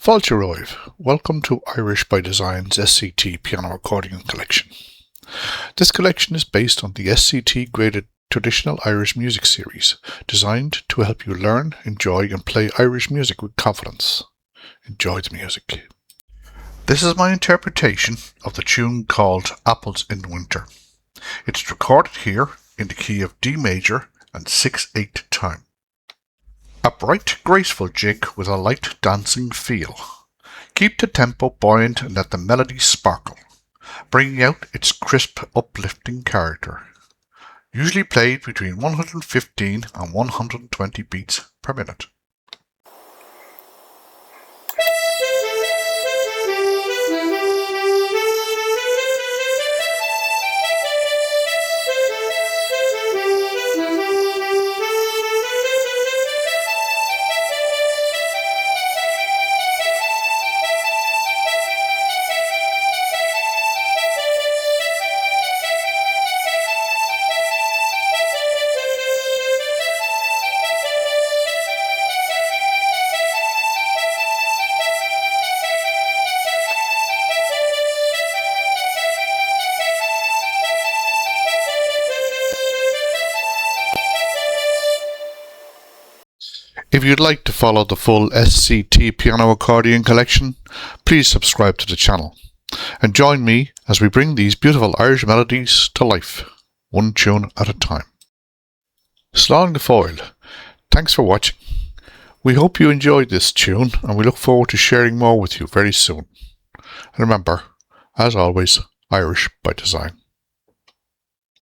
Fáilte welcome to Irish by Design's SCT piano accordion collection. This collection is based on the SCT graded Traditional Irish Music series, designed to help you learn, enjoy and play Irish music with confidence. Enjoy the music. This is my interpretation of the tune called Apples in Winter. It's recorded here in the key of D major and 6/8 time. A bright, graceful jig with a light dancing feel. Keep the tempo buoyant and let the melody sparkle, bringing out its crisp, uplifting character. Usually played between 115 and 120 beats per minute. If you'd like to follow the full SCT piano accordion collection, please subscribe to the channel and join me as we bring these beautiful Irish melodies to life, one tune at a time. Slán go fóill, thanks for watching. We hope you enjoyed this tune and we look forward to sharing more with you very soon. And remember, as always, Irish by design.